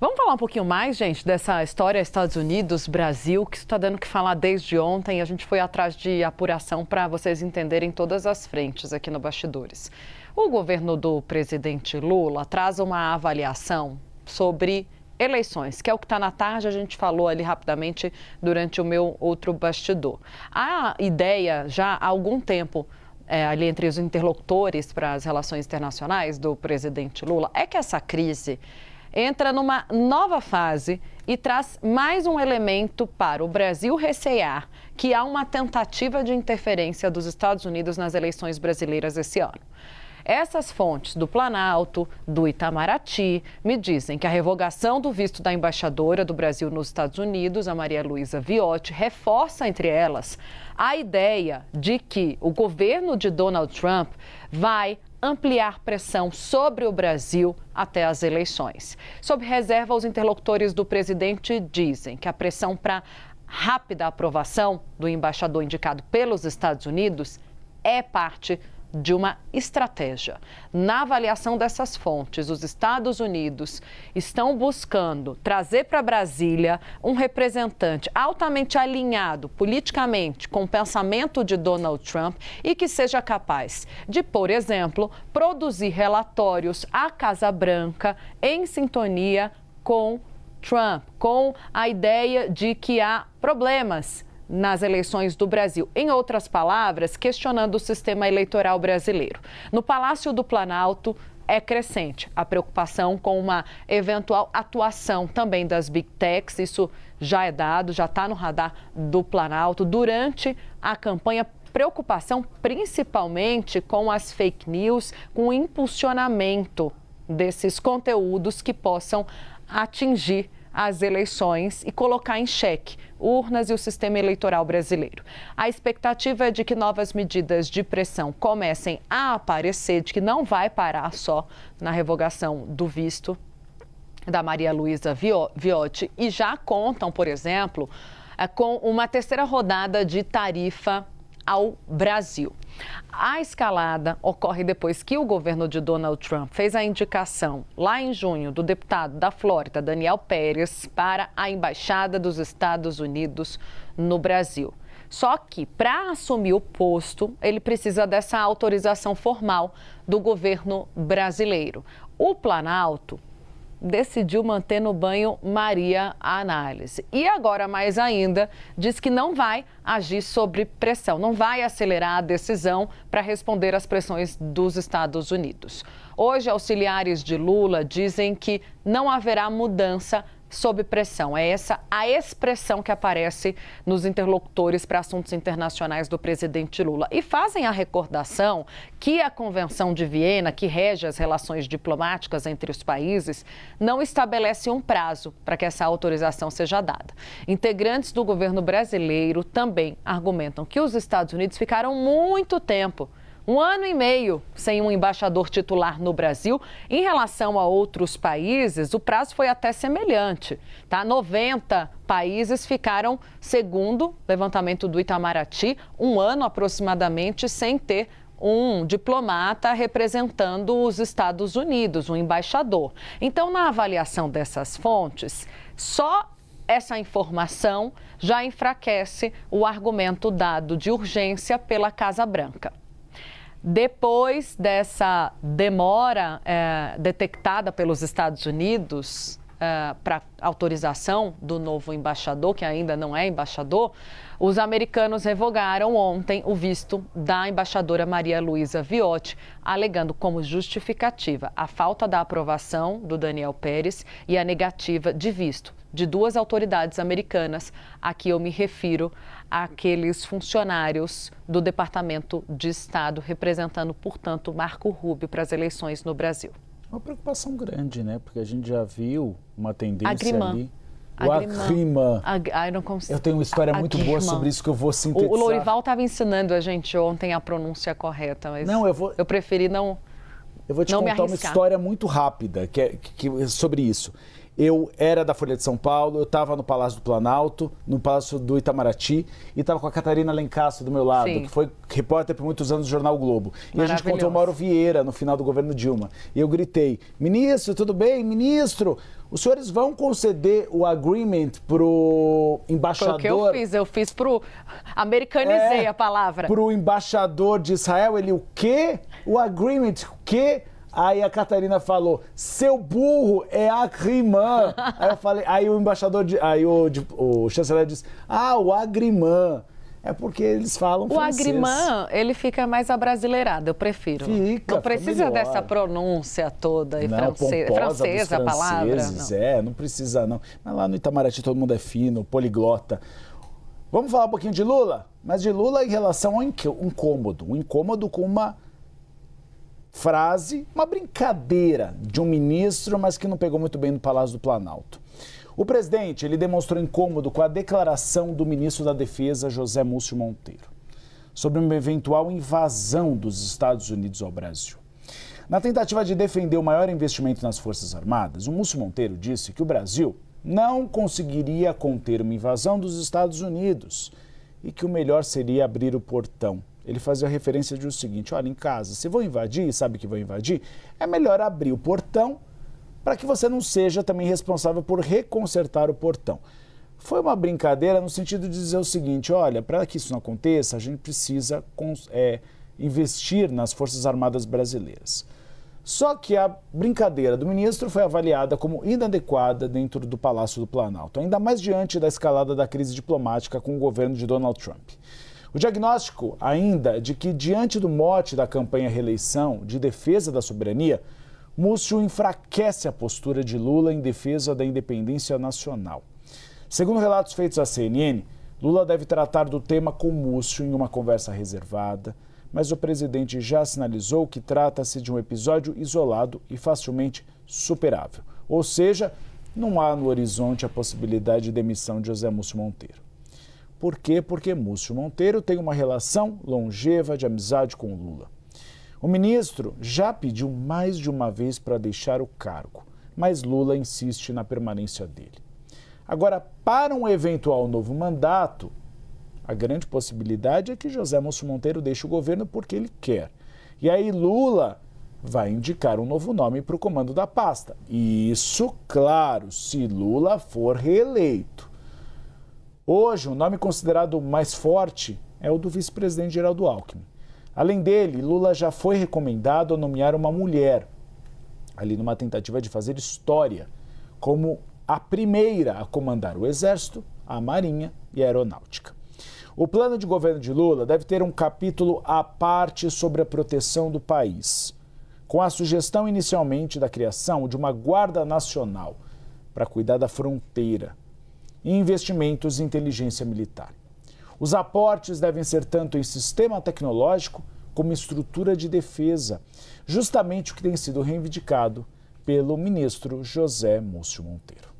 Vamos falar um pouquinho mais, gente, dessa história Estados Unidos, Brasil, que está dando o que falar desde ontem. A gente foi atrás de apuração para vocês entenderem todas as frentes aqui no Bastidores. O governo do presidente Lula traz uma avaliação sobre eleições, que é o que está na tarde, a gente falou ali rapidamente durante o meu outro bastidor. A ideia, já há algum tempo, ali entre os interlocutores para as relações internacionais do presidente Lula, é que essa crise entra numa nova fase e traz mais um elemento para o Brasil recear que há uma tentativa de interferência dos Estados Unidos nas eleições brasileiras esse ano. Essas fontes do Planalto, do Itamaraty, me dizem que a revogação do visto da embaixadora do Brasil nos Estados Unidos, a Maria Luísa Viotti, reforça entre elas a ideia de que o governo de Donald Trump vai ampliar pressão sobre o Brasil até as eleições. Sob reserva, os interlocutores do presidente dizem que a pressão para rápida aprovação do embaixador indicado pelos Estados Unidos é parte de uma estratégia. Na avaliação dessas fontes, os Estados Unidos estão buscando trazer para Brasília um representante altamente alinhado politicamente com o pensamento de Donald Trump e que seja capaz de, por exemplo, produzir relatórios à Casa Branca em sintonia com Trump, com a ideia de que há problemas nas eleições do Brasil. Em outras palavras, questionando o sistema eleitoral brasileiro. No Palácio do Planalto é crescente a preocupação com uma eventual atuação também das Big Techs. Isso já é dado, já está no radar do Planalto. Durante a campanha, preocupação principalmente com as fake news, com o impulsionamento desses conteúdos que possam atingir as eleições e colocar em xeque urnas e o sistema eleitoral brasileiro. A expectativa é de que novas medidas de pressão comecem a aparecer, de que não vai parar só na revogação do visto da Maria Luísa Viotti e já contam, por exemplo, com uma terceira rodada de tarifa ao Brasil. A escalada ocorre depois que o governo de Donald Trump fez a indicação, lá em junho, do deputado da Flórida, Daniel Pérez, para a Embaixada dos Estados Unidos no Brasil. Só que, para assumir o posto, ele precisa dessa autorização formal do governo brasileiro. O Planalto decidiu manter no banho-maria a análise. E agora, mais ainda, diz que não vai agir sob pressão, não vai acelerar a decisão para responder às pressões dos Estados Unidos. Hoje, auxiliares de Lula dizem que não haverá mudança sob pressão. É essa a expressão que aparece nos interlocutores para assuntos internacionais do presidente Lula. E fazem a recordação que a Convenção de Viena, que rege as relações diplomáticas entre os países, não estabelece um prazo para que essa autorização seja dada. Integrantes do governo brasileiro também argumentam que os Estados Unidos ficaram muito tempo, 1 ano e meio, sem um embaixador titular no Brasil. Em relação a outros países, o prazo foi até semelhante, tá? 90 países ficaram, segundo o levantamento do Itamaraty, 1 ano aproximadamente sem ter um diplomata representando os Estados Unidos, um embaixador. Então, na avaliação dessas fontes, só essa informação já enfraquece o argumento dado de urgência pela Casa Branca. Depois dessa demora detectada pelos Estados Unidos para autorização do novo embaixador, que ainda não é embaixador, os americanos revogaram ontem o visto da embaixadora Maria Luísa Viotti, alegando como justificativa a falta da aprovação do Daniel Pérez e a negativa de visto de 2 autoridades americanas. Aqui eu me refiro àqueles funcionários do Departamento de Estado, representando, portanto, Marco Rubio para as eleições no Brasil. Uma preocupação grande, né? Porque a gente já viu uma tendência Agriman. ali. O Agriman. Eu tenho uma história muito boa sobre isso que eu vou sintetizar. O Lourival estava ensinando a gente ontem a pronúncia correta, mas eu preferi não. Eu vou te contar uma história muito rápida sobre isso. Eu era da Folha de São Paulo, eu estava no Palácio do Planalto, no Palácio do Itamaraty, e estava com a Catarina Lencastre do meu lado, que foi repórter por muitos anos do Jornal Globo. E a gente encontrou o Mauro Vieira no final do governo Dilma. E eu gritei, ministro, tudo bem? Ministro, os senhores vão conceder o agreement pro embaixador... Foi o que eu fiz pro... Americanizei a palavra. Pro embaixador de Israel, ele, o quê? O agreement, o quê? Aí a Catarina falou, seu burro é agrimã. Aí eu falei, aí o embaixador, o chanceler disse, o agrimã. É porque eles falam francês. O agrimã, ele fica mais abrasileirado, eu prefiro. Não precisa dessa pronúncia toda e francesa a palavra. Não. Não precisa não. Mas lá no Itamaraty todo mundo é fino, poliglota. Vamos falar um pouquinho de Lula? Mas de Lula em relação ao incômodo. Um incômodo com uma frase, uma brincadeira de um ministro, mas que não pegou muito bem no Palácio do Planalto. O presidente, ele demonstrou incômodo com a declaração do ministro da Defesa, José Múcio Monteiro, sobre uma eventual invasão dos Estados Unidos ao Brasil. Na tentativa de defender o maior investimento nas Forças Armadas, o Múcio Monteiro disse que o Brasil não conseguiria conter uma invasão dos Estados Unidos e que o melhor seria abrir o portão. Ele fazia referência de o seguinte, olha, em casa, se vão invadir e sabe que vão invadir, é melhor abrir o portão para que você não seja também responsável por reconsertar o portão. Foi uma brincadeira no sentido de dizer o seguinte, olha, para que isso não aconteça, a gente precisa investir nas Forças Armadas brasileiras. Só que a brincadeira do ministro foi avaliada como inadequada dentro do Palácio do Planalto, ainda mais diante da escalada da crise diplomática com o governo de Donald Trump. O diagnóstico, ainda, de que, diante do mote da campanha reeleição de defesa da soberania, Múcio enfraquece a postura de Lula em defesa da independência nacional. Segundo relatos feitos à CNN, Lula deve tratar do tema com Múcio em uma conversa reservada, mas o presidente já sinalizou que trata-se de um episódio isolado e facilmente superável. Ou seja, não há no horizonte a possibilidade de demissão de José Múcio Monteiro. Por quê? Porque Múcio Monteiro tem uma relação longeva de amizade com Lula. O ministro já pediu mais de uma vez para deixar o cargo, mas Lula insiste na permanência dele. Agora, para um eventual novo mandato, a grande possibilidade é que José Múcio Monteiro deixe o governo porque ele quer. E aí Lula vai indicar um novo nome para o comando da pasta. Isso, claro, se Lula for reeleito. Hoje, o nome considerado mais forte é o do vice-presidente Geraldo Alckmin. Além dele, Lula já foi recomendado a nomear uma mulher, ali numa tentativa de fazer história, como a primeira a comandar o Exército, a Marinha e a Aeronáutica. O plano de governo de Lula deve ter um capítulo à parte sobre a proteção do país, com a sugestão inicialmente da criação de uma Guarda Nacional para cuidar da fronteira e investimentos em inteligência militar. Os aportes devem ser tanto em sistema tecnológico como estrutura de defesa, justamente o que tem sido reivindicado pelo ministro José Múcio Monteiro.